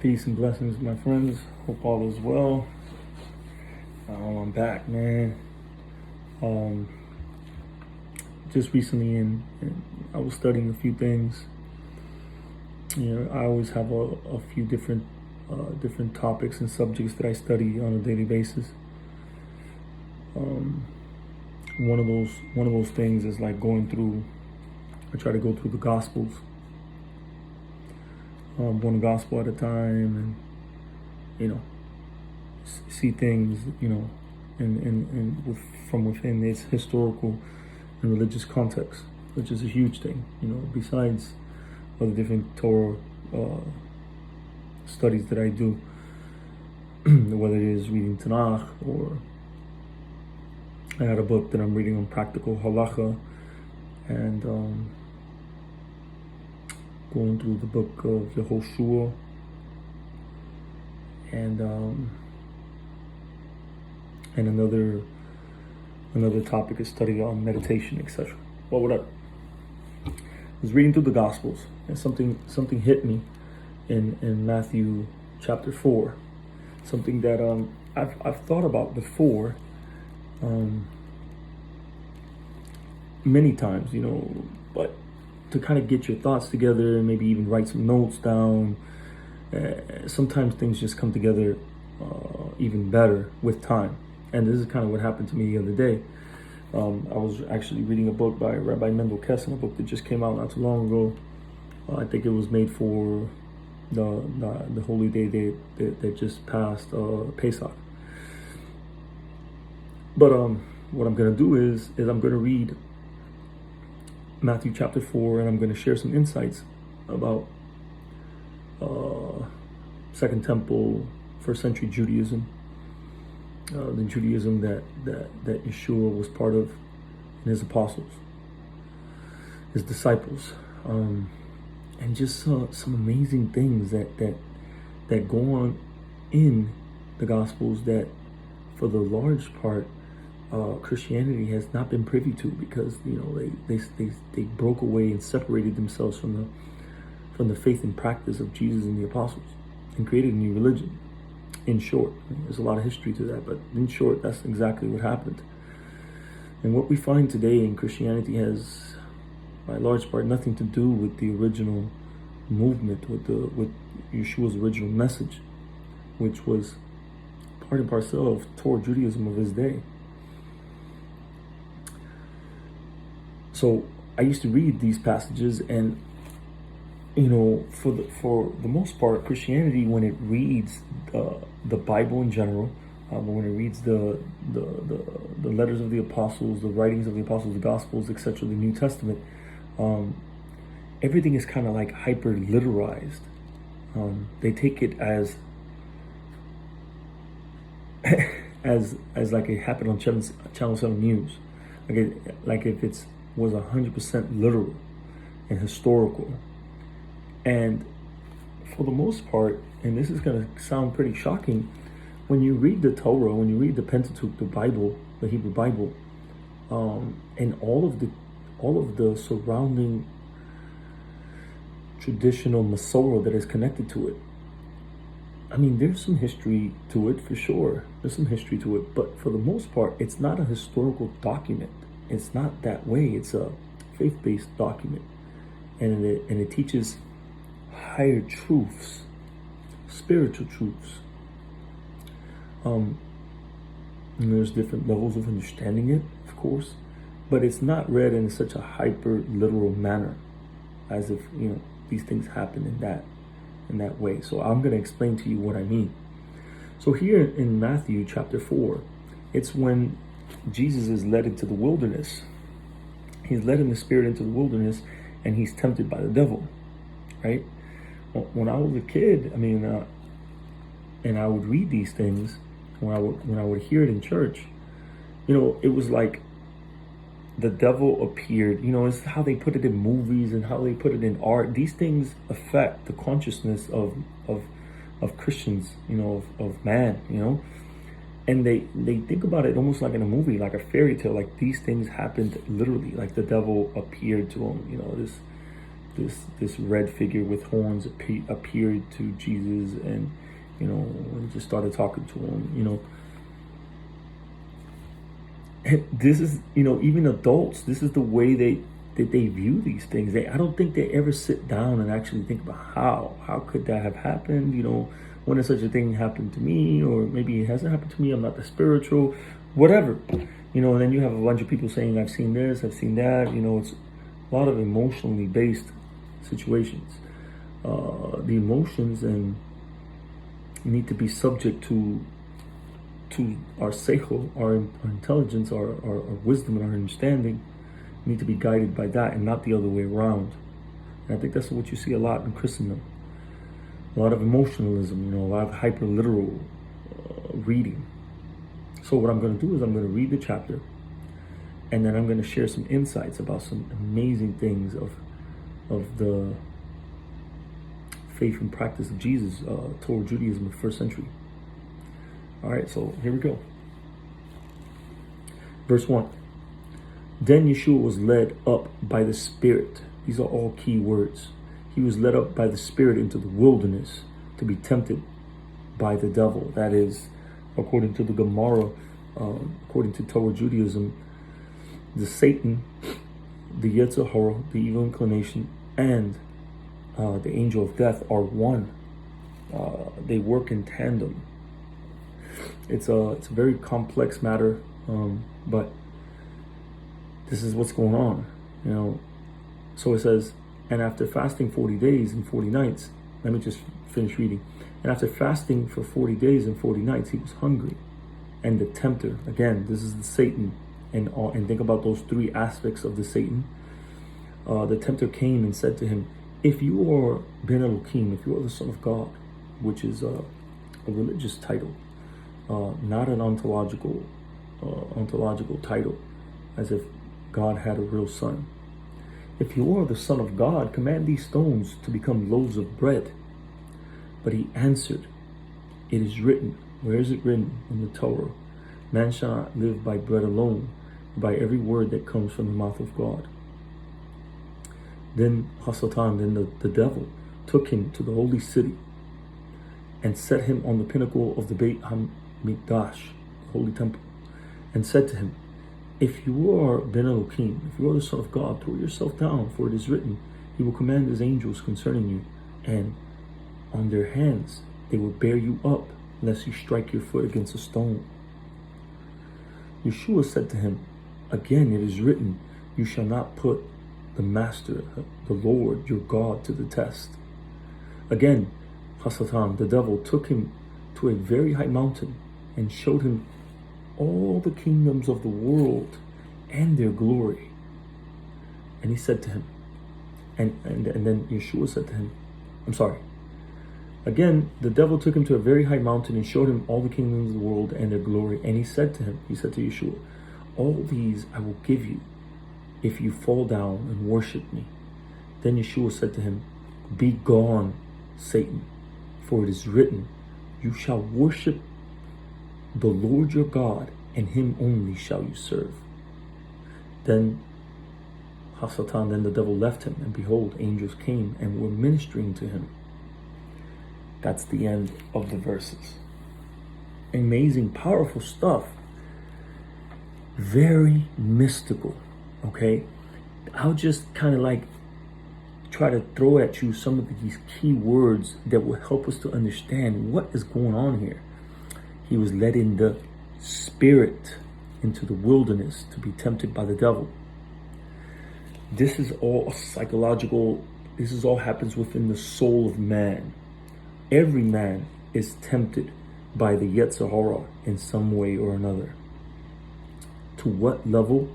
Peace and blessings, my friends. Hope all is well. I'm back, man. Just recently, I was studying a few things. I always have a few different topics and subjects that I study on a daily basis. One of those things is like I try to go through the Gospels, one gospel at a time, and see things, from within its historical and religious context, which is a huge thing. Besides other different Torah studies that I do, whether it is reading Tanakh, or I had a book that I'm reading on practical halacha, and going through the book of Yeshua, and another topic is study on meditation, etc. Well, whatever. I was reading through the Gospels, and something hit me in Matthew chapter 4. Something that I've thought about before, many times, but to kind of get your thoughts together and maybe even write some notes down. Sometimes things just come together even better with time. And this is kind of what happened to me the other day. I was actually reading a book by Rabbi Mendel Kessin, a book that just came out not too long ago. I think it was made for the holy day that just passed, Pesach. But what I'm going to do is I'm going to read Matthew chapter 4, and I'm going to share some insights about Second Temple, first century Judaism, the Judaism that Yeshua was part of, and his apostles, his disciples, and just some amazing things that go on in the Gospels that, for the large part, Christianity has not been privy to, because they broke away and separated themselves from the faith and practice of Jesus and the apostles, and created a new religion. In short, there's a lot of history to that, but in short, that's exactly what happened. And what we find today in Christianity has, by large part, nothing to do with the original movement, with Yeshua's original message, which was part and parcel of Torah Judaism of his day. So I used to read these passages, and for the most part, Christianity, when it reads the Bible in general, when it reads the letters of the apostles, the writings of the apostles, the Gospels, etc., the New Testament, everything is kind of like hyper literalized. They take it as like it happened on Channel 7 News, like if it was 100% literal and historical. And for the most part, and this is going to sound pretty shocking, when you read the Torah, when you read the Pentateuch, the Bible, the Hebrew Bible, and all of the surrounding traditional Masorah that is connected to it, I mean, there's some history to it for sure. There's some history to it, but for the most part, it's not a historical document. It's not that way. It's a faith-based document, and it teaches higher truths, spiritual truths. And there's different levels of understanding it, of course, but it's not read in such a hyper literal manner, as if these things happen in that way. So I'm going to explain to you what I mean. So here in Matthew chapter 4, it's when Jesus is led into the wilderness. He's led in the spirit into the wilderness, and he's tempted by the devil, right? When I was a kid, and I would read these things, when I would hear it in church, it was like the devil appeared. It's how they put it in movies and how they put it in art. These things affect the consciousness of Christians, of man, and they think about it almost like in a movie, like a fairy tale. Like these things happened literally, like the devil appeared to him, this red figure with horns appeared to Jesus, and when he just started talking to him, and this is, even adults, this is the way they view these things. I don't think they ever sit down and actually think about how could that have happened, when has such a thing happened to me, or maybe it hasn't happened to me, I'm not that spiritual, whatever, and then you have a bunch of people saying, I've seen this, I've seen that, it's a lot of emotionally based situations. The emotions and need to be subject to our seichel, our intelligence, our wisdom and our understanding, need to be guided by that and not the other way around. And I think that's what you see a lot in Christendom. A lot of emotionalism, a lot of hyper-literal reading. So what I'm going to do is I'm going to read the chapter, and then I'm going to share some insights about some amazing things of the faith and practice of Jesus, Torah Judaism of the first century. All right, so here we go. Verse 1. Then Yeshua was led up by the Spirit. These are all key words. He was led up by the Spirit into the wilderness to be tempted by the devil. That is, according to the Gemara, according to Torah Judaism, the Satan, the Yetzer Hara, the evil inclination, and the angel of death are one. They work in tandem. It's a very complex matter, but this is what's going on, So it says, and after fasting 40 days and 40 nights, let me just finish reading. And after fasting for 40 days and 40 nights, he was hungry. And the tempter, again, this is the Satan, and think about those three aspects of the Satan. The tempter came and said to him, if you are Ben Elohim, if you are the Son of God, which is a religious title, not an ontological title, as if God had a real son. If you are the Son of God, command these stones to become loaves of bread. But he answered, it is written. Where is it written? In the Torah. Man shall not live by bread alone, but by every word that comes from the mouth of God. Then the devil took him to the holy city and set him on the pinnacle of the Beit HaMikdash, the holy temple, and said to him, if you are Ben Elohim, if you are the Son of God, throw yourself down, for it is written, he will command his angels concerning you, and on their hands they will bear you up, lest you strike your foot against a stone. Yeshua said to him, again it is written, you shall not put the Master, the Lord, your God, to the test. Again, the devil took him to a very high mountain and showed him all the kingdoms of the world and their glory. And he said to him, and then Yeshua said to him, again, the devil took him to a very high mountain and showed him all the kingdoms of the world and their glory. And he said to Yeshua, all these I will give you if you fall down and worship me. Then Yeshua said to him, be gone, Satan, for it is written, you shall worship the Lord your God, and him only shall you serve. Then the devil left him, and behold, angels came and were ministering to him. That's the end of the verses. Amazing, powerful stuff. Very mystical, okay? I'll just kind of try to throw at you some of these key words that will help us to understand what is going on here. He was led in the Spirit into the wilderness to be tempted by the devil. This is all psychological. This is all happens within the soul of man. Every man is tempted by the Yetzer Hara in some way or another. To what level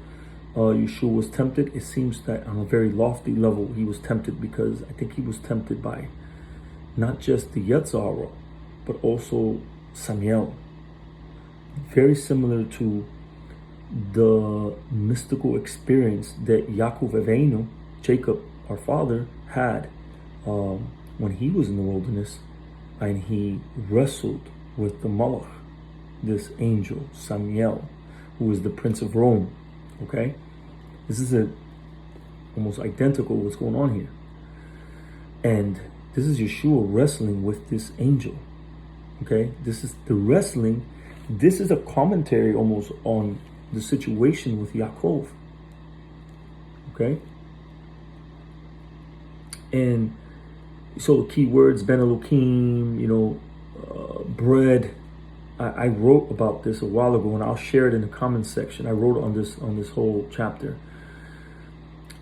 Yeshua was tempted? It seems that on a very lofty level he was tempted, because I think he was tempted by not just the Yetzer Hara, but also Samiel. Very similar to the mystical experience that Yaakov Avinu, Jacob, our father, had when he was in the wilderness, and he wrestled with the Malach, this angel, Samiel, who was the Prince of Rome. Okay? This is almost identical what's going on here. And this is Yeshua wrestling with this angel. Okay, this is the wrestling. This is a commentary almost on the situation with Yaakov. Okay, and so the key words, Ben Elohim, bread. I wrote about this a while ago, and I'll share it in the comments section. I wrote on this whole chapter.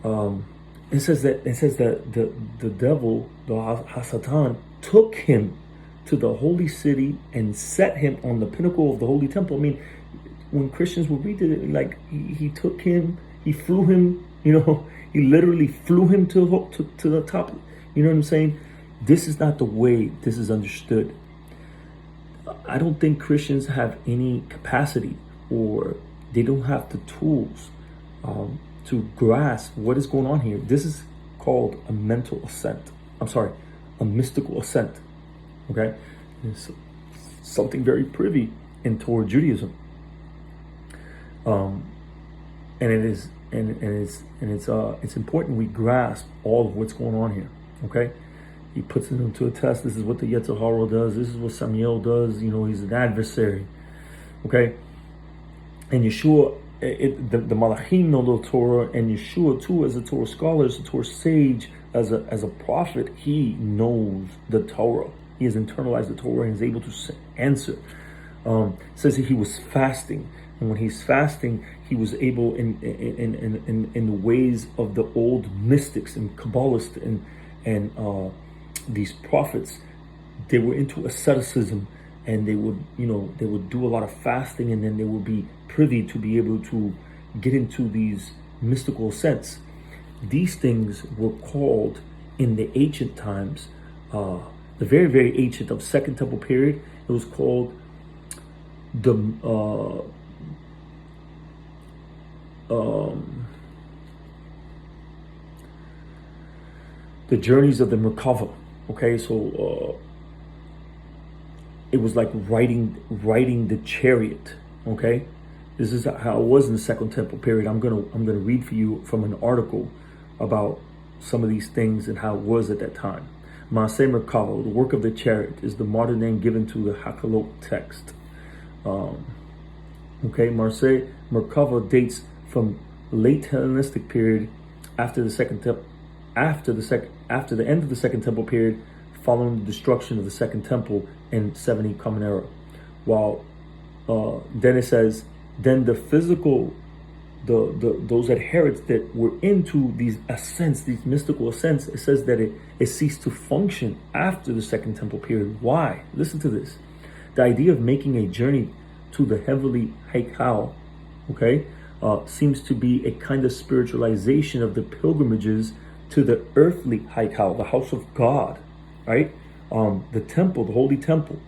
It says that the devil, the Hasatan, took him to the holy city and set him on the pinnacle of the holy temple. I mean, when Christians would read it, like he took him, he flew him, he literally flew him to the top. You know what I'm saying? This is not the way this is understood. I don't think Christians have any capacity, or they don't have the tools to grasp what is going on here. This is called a mental ascent. A mystical ascent. Okay, it's something very privy in Torah Judaism. And it's important we grasp all of what's going on here. Okay, he puts it into a test. This is what the Yetzer Hara does. This is what Samuel does. He's an adversary. Okay, and Yeshua, the Malachim know the Torah, and Yeshua too, as a Torah scholar, as a Torah sage, as a prophet, he knows the Torah. He has internalized the Torah and is able to answer. It says that he was fasting, and when he's fasting, he was able in the ways of the old mystics and Kabbalists and these prophets. They were into asceticism, and they would do a lot of fasting, and then they would be privy to be able to get into these mystical ascents. These things were called in the ancient times, the very, very ancient of Second Temple period, it was called the journeys of the Merkava. Okay, so it was like riding the chariot. Okay, this is how it was in the Second Temple period. I'm gonna read for you from an article about some of these things and how it was at that time. Maaseh Merkava, the work of the chariot, is the modern name given to the Hakalot text. Maaseh Merkava dates from late Hellenistic period, after the end of the Second Temple period, following the destruction of the Second Temple in 70 Common Era. While then it says, then the physical, those adherents that were into these ascents, these mystical ascents, it says that it ceased to function after the Second Temple period. Why? Listen to this. The idea of making a journey to the heavenly Haikal, seems to be a kind of spiritualization of the pilgrimages to the earthly Haikal, the house of God, right? The temple, the holy temple.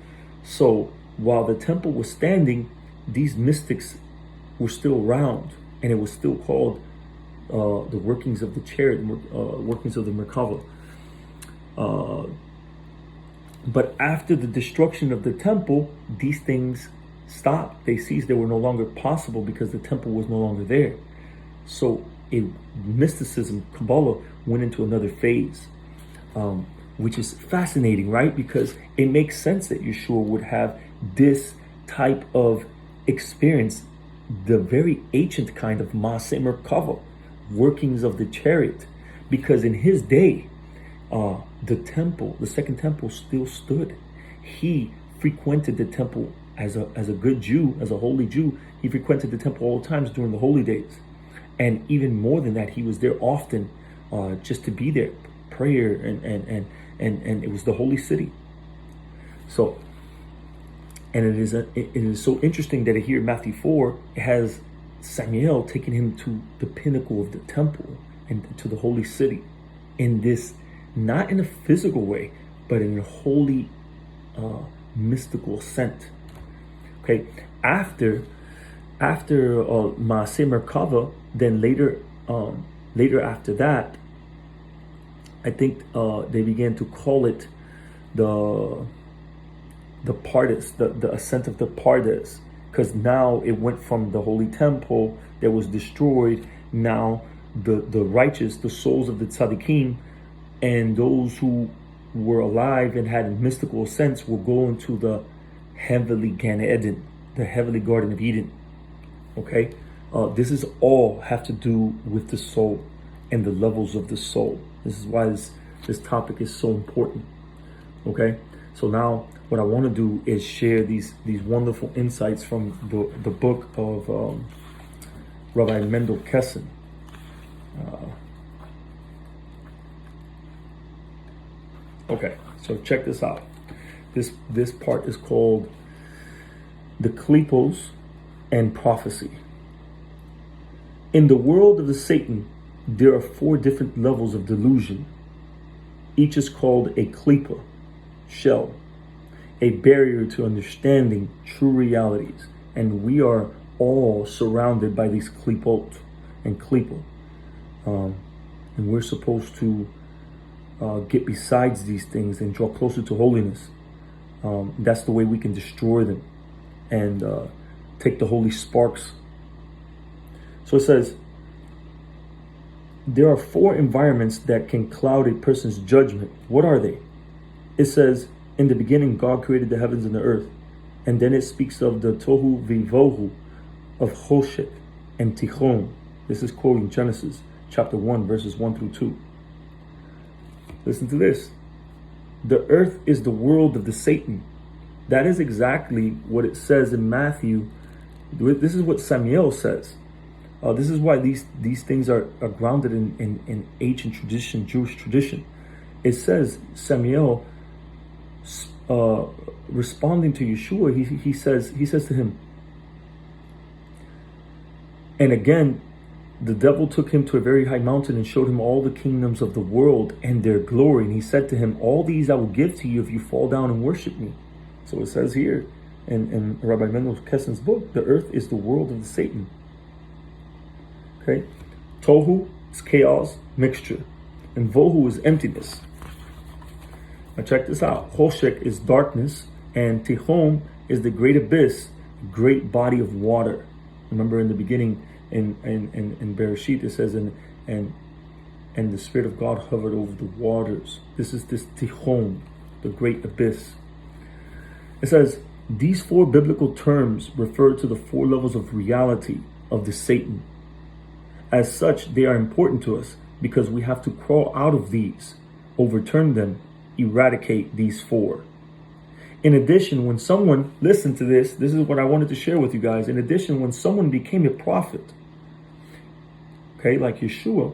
So while the temple was standing, these mystics were still around, and it was still called the workings of the chariot, workings of the Merkava. But after the destruction of the temple, these things stopped. They ceased. They were no longer possible because the temple was no longer there. So mysticism, Kabbalah, went into another phase, which is fascinating, right? Because it makes sense that Yeshua would have this type of experience, the very ancient kind of Maaseh Merkava, workings of the chariot, because in his day, the temple, the Second Temple, still stood. He frequented the temple as a good Jew, as a holy Jew. He frequented the temple all the times during the holy days, and even more than that, he was there often, just to be there, prayer, and it was the holy city. So, and it is so interesting that here in Matthew 4, it has Samuel taking him to the pinnacle of the temple and to the holy city, in this, not in a physical way, but in a holy, mystical ascent. Okay, after Maaseh Merkava, then later after that, I think they began to call it the PaRDeS, the ascent of the PaRDeS, because now it went from the holy temple that was destroyed. Now the righteous, the souls of the tzaddikim, And those who were alive and had mystical sense will go into the heavenly Gan Eden, the heavenly Garden of Eden. Okay? This is all have to do with the soul and the levels of the soul. This is why this topic is so important. Okay? So now what I want to do is share these wonderful insights from the book of Rabbi Mendel Kessin. Okay, so check this out. This part is called the clippos and prophecy. In the world of the Satan, there are 4 different levels of delusion. Each is called a klippah, shell, a barrier to understanding true realities. And we are all surrounded by these klippot and klippah. And we're supposed to get besides these things and draw closer to holiness. That's the way we can destroy them and take the holy sparks. So it says, there are 4 environments that can cloud a person's judgment. What are they? It says, in the beginning, God created the heavens and the earth. And then it speaks of the tohu vivohu of Choshek and Tichon. This is quoting Genesis chapter 1, verses 1 through 2. Listen to this. The earth is the world of the Satan. That is exactly what it says in Matthew. This is what Samuel says. This is why these things are grounded in ancient tradition, Jewish tradition. It says, Samuel, responding to Yeshua, he says to him, and again, the devil took him to a very high mountain and showed him all the kingdoms of the world and their glory. And he said to him, all these I will give to you if you fall down and worship me. So it says here in Rabbi Mendel Kessin's book, the earth is the world of the Satan. Okay? Tohu is chaos, mixture. And vohu is emptiness. Now check this out. Choshek is darkness. And Tichon is the great abyss, great body of water. Remember in the beginning, in Bereshit, it says, and the Spirit of God hovered over the waters. This is this Tichon, the great abyss. It says, these 4 biblical terms refer to the 4 levels of reality of the Satan. As such, they are important to us because we have to crawl out of these, overturn them, eradicate these 4. In addition, when someone, listen to this is what I wanted to share with you guys. In addition, when someone became a prophet, okay, like Yeshua,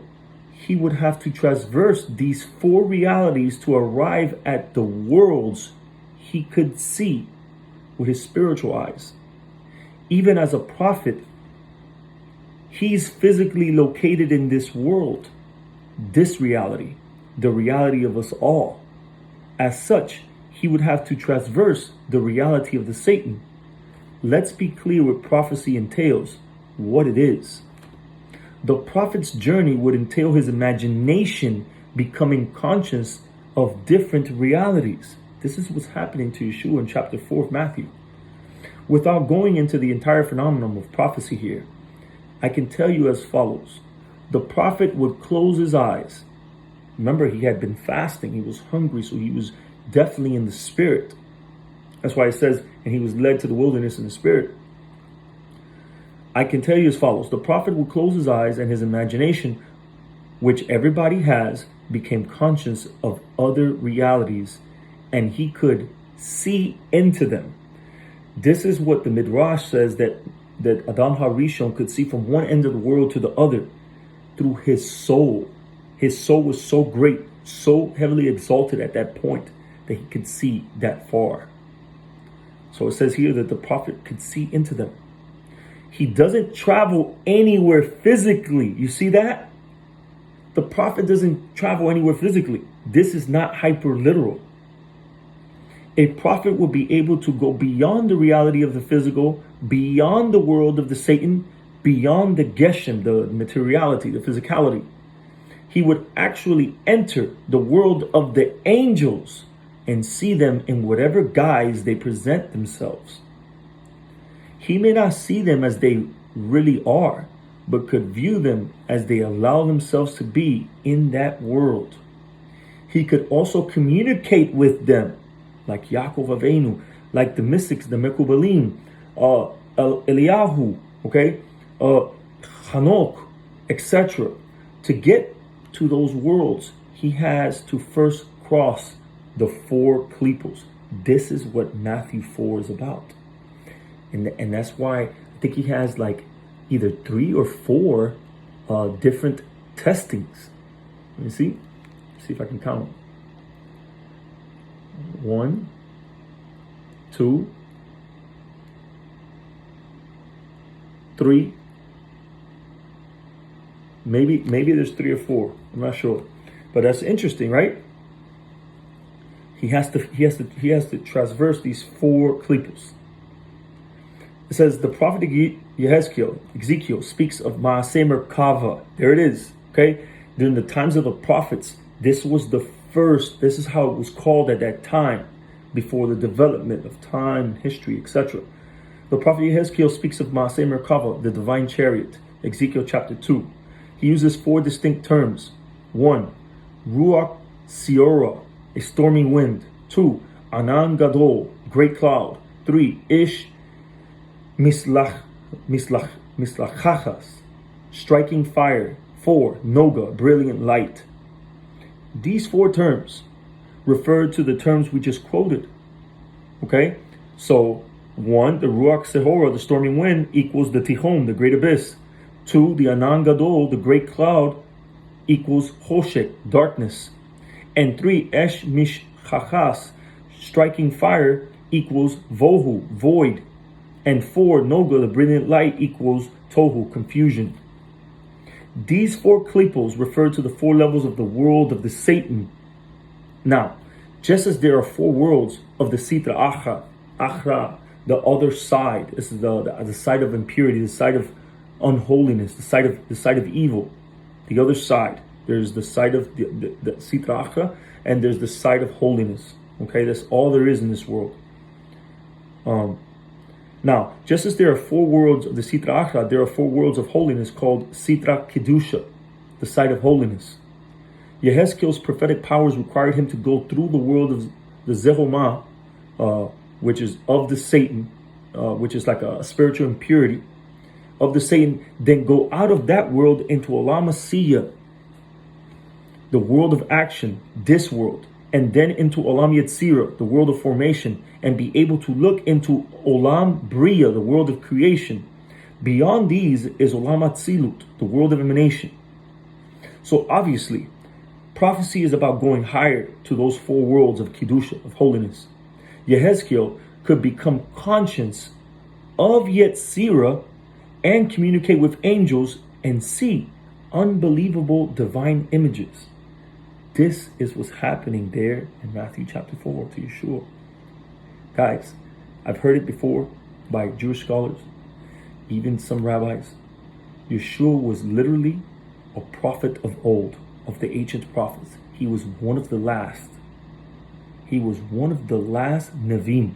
he would have to traverse these 4 realities to arrive at the worlds he could see with his spiritual eyes. Even as a prophet, he's physically located in this world, this reality, the reality of us all. As such, he would have to traverse the reality of the Satan. Let's be clear what prophecy entails, what it is. The prophet's journey would entail his imagination becoming conscious of different realities. This is what's happening to Yeshua in chapter 4 of Matthew. Without going into the entire phenomenon of prophecy here, I can tell you as follows. The prophet would close his eyes. Remember, he had been fasting. He was hungry, so he was definitely in the spirit. That's why it says, and he was led to the wilderness in the spirit. I can tell you as follows. The prophet would close his eyes and his imagination, which everybody has, became conscious of other realities, and he could see into them. This is what the Midrash says, that Adam HaRishon could see from one end of the world to the other through his soul. His soul was so great, so heavily exalted at that point that he could see that far. So it says here that the prophet could see into them. He doesn't travel anywhere physically. You see that? The prophet doesn't travel anywhere physically. This is not hyper literal. A prophet will be able to go beyond the reality of the physical, beyond the world of the Satan, beyond the Geshem, the materiality, the physicality. He would actually enter the world of the angels and see them in whatever guise they present themselves. He may not see them as they really are, but could view them as they allow themselves to be in that world. He could also communicate with them, like Yaakov Avinu, like the mystics, the Mekubalim, Eliyahu, okay, Hanok, etc. To get to those worlds, he has to first cross the 4 clippos. This is what Matthew 4 is about. And that's why I think he has like either 3 or 4 different testings. Let me see. See if I can count them. 1, 2, 3. Maybe there's 3 or 4. I'm not sure. But that's interesting, right? He has to traverse these 4 clippos. It says the prophet Ezekiel speaks of Maaseh Merkava. There it is. Okay? During the times of the prophets, this was the first, this is how it was called at that time, before the development of time, history, etc. The prophet Ezekiel speaks of Maaseh Merkava, the divine chariot, Ezekiel chapter 2. He uses 4 distinct terms. 1, Ruach Siora, a stormy wind. 2, Anan Gadol, great cloud. 3, Ish Mislachachas, striking fire. 4, Noga, brilliant light. These 4 terms refer to the terms we just quoted. Okay? So, 1, the Ruach Sehora, the stormy wind, equals the Tihon, the great abyss. 2, the Anan Gadol, the great cloud, equals Hoshek, darkness. And 3, Esh Mishchachas, striking fire, equals Vohu, void. And 4, Noga, the brilliant light, equals Tohu, confusion. These 4 clippos refer to the 4 levels of the world of the Satan. Now, just as there are 4 worlds of the Sitra Achra, the other side, this is the side of impurity, the side of unholiness, the side of evil. The other side, there's the side of the Sitra Achra, and there's the side of holiness. Okay, that's all there is in this world. Now, just as there are 4 worlds of the Sitra Achra, there are 4 worlds of holiness called Sitra Kedusha, the side of holiness. Yehezkiel's prophetic powers required him to go through the world of the Zehomah, which is of the Satan, which is like a spiritual impurity of the Satan, then go out of that world into Olam Asiyah, the world of action, this world, and then into Olam Yetzirah, the world of formation, and be able to look into Olam Bria, the world of creation. Beyond these is Olam Atzilut, the world of emanation. So obviously, prophecy is about going higher to those 4 worlds of Kedusha, of holiness. Yehezkiel could become conscious of Yetzirah and communicate with angels and see unbelievable divine images. This is what's happening there in Matthew chapter 4 to Yeshua. Guys, I've heard it before by Jewish scholars, even some rabbis. Yeshua was literally a prophet of old, of the ancient prophets. He was one of the last. He was one of the last Nevi'im.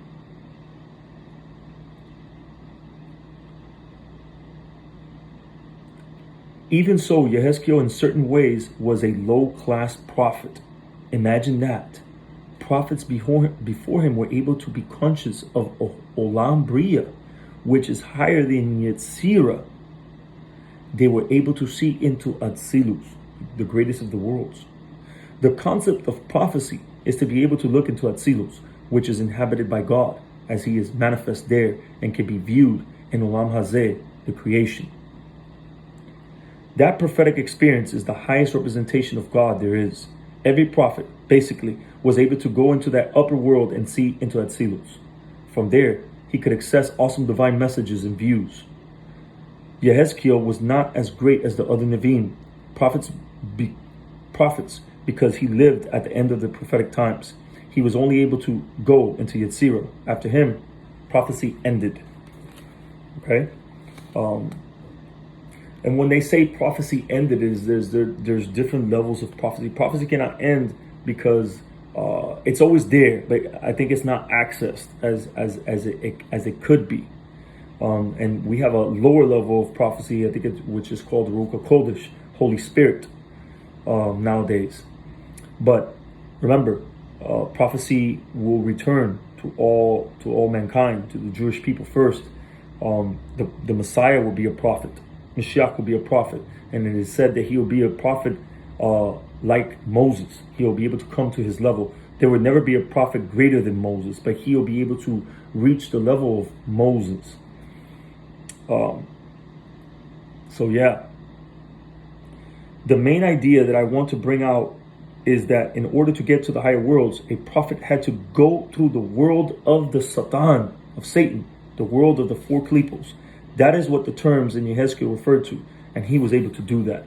Even so, Yehezkiel in certain ways was a low-class prophet. Imagine that. Prophets before him were able to be conscious of Olam Bria, which is higher than Yetzirah. They were able to see into Atzilus, the greatest of the worlds. The concept of prophecy is to be able to look into Atzilus, which is inhabited by God, as he is manifest there and can be viewed in Olam Hazeh, the creation. That prophetic experience is the highest representation of God there is. Every prophet, basically, was able to go into that upper world and see into Atzilus. From there, he could access awesome divine messages and views. Yehezkiel was not as great as the other Nevi'im, prophets, because he lived at the end of the prophetic times. He was only able to go into Yetzirah. After him, prophecy ended. Okay? And when they say prophecy ended, there's different levels of prophecy. Prophecy cannot end because it's always there, but I think it's not accessed as it could be. And we have a lower level of prophecy, I think, which is called Ruach HaKodesh, Holy Spirit, nowadays. But Remember, prophecy will return to all mankind, to the Jewish people first. The Messiah will be a prophet. Mashiach will be a prophet, and it is said that he will be a prophet like Moses. He will be able to come to his level. There would never be a prophet greater than Moses, but he will be able to reach the level of Moses. So yeah, the main idea that I want to bring out is that in order to get to the higher worlds, a prophet had to go through the world of the Satan, of Satan, the world of the four clippos. That is what the terms in Yehezkel referred to, and he was able to do that.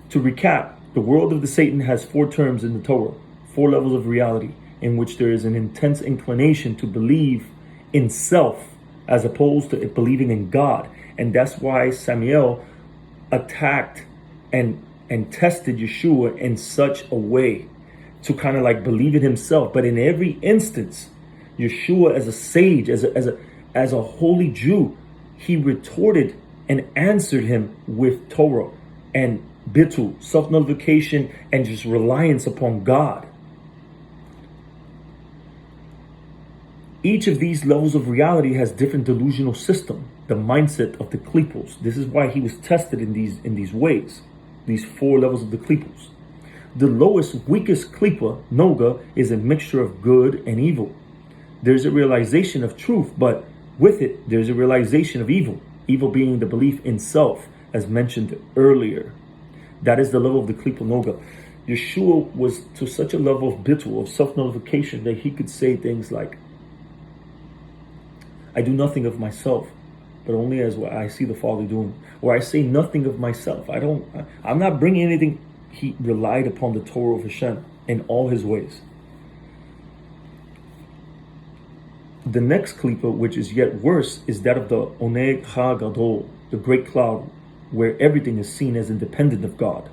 To recap, the world of the Satan has four terms in the Torah, four levels of reality, in which there is an intense inclination to believe in self as opposed to believing in God. And that's why Samuel attacked and tested Yeshua in such a way to kind of like believe in himself. But in every instance, Yeshua, as a sage, as a holy Jew, he retorted and answered him with Torah and bitul, self-nullification, and just reliance upon God. Each of these levels of reality has different delusional system, the mindset of the clippos. This is why he was tested in these ways, these four levels of the clippos. The lowest, weakest klippa, noga, is a mixture of good and evil. There's a realization of truth, but with it, there's a realization of evil. Evil being the belief in self, as mentioned earlier. That is the level of the klippa noga. Yeshua was to such a level of bitul, of self-nullification, that he could say things like, I do nothing of myself, but only as what I see the Father doing. Or I say nothing of myself. I'm not bringing anything. He relied upon the Torah of Hashem in all his ways. The next klippa, which is yet worse, is that of the Oneg HaGadol, the great cloud, where everything is seen as independent of God.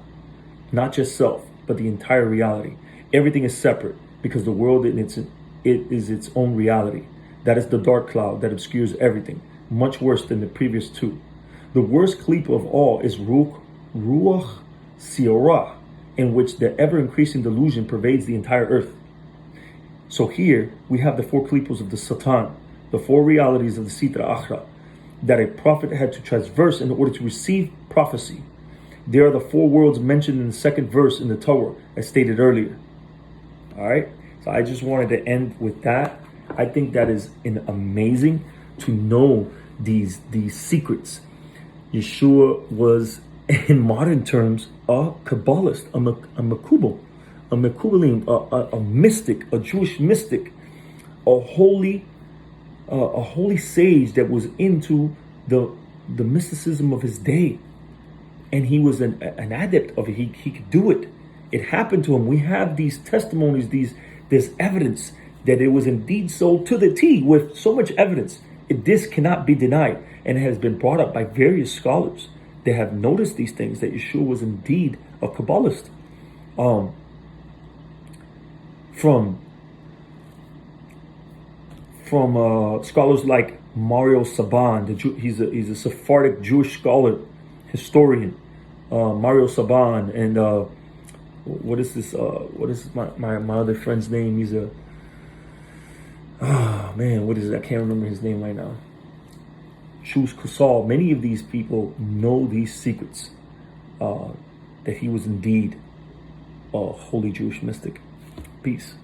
Not just self, but the entire reality. Everything is separate because the world it is its own reality. That is the dark cloud that obscures everything, much worse than the previous two. The worst klippa of all is Ruach Siorah, in which the ever-increasing delusion pervades the entire earth. So here we have the four klippos of the Satan, the four realities of the Sitra Achra, that a prophet had to traverse in order to receive prophecy. There are the four worlds mentioned in the second verse in the Torah, as stated earlier. All right, so I just wanted to end with that. I think that is amazing to know these secrets. Yeshua was, in modern terms, a Kabbalist, a Mekubalim, a mystic, a Jewish mystic, a holy sage that was into the mysticism of his day, and he was an adept of it. He could do it. It happened to him. We have these testimonies, this evidence that it was indeed so to the T, with so much evidence. This cannot be denied, and it has been brought up by various scholars that have noticed these things, that Yeshua was indeed a Kabbalist. From scholars like Mario Saban, he's a Sephardic Jewish scholar, historian, Mario Saban, and what is my other friend's name? He's a what is it? I can't remember his name right now. Shus Kusal. Many of these people know these secrets, that he was indeed a holy Jewish mystic. Peace.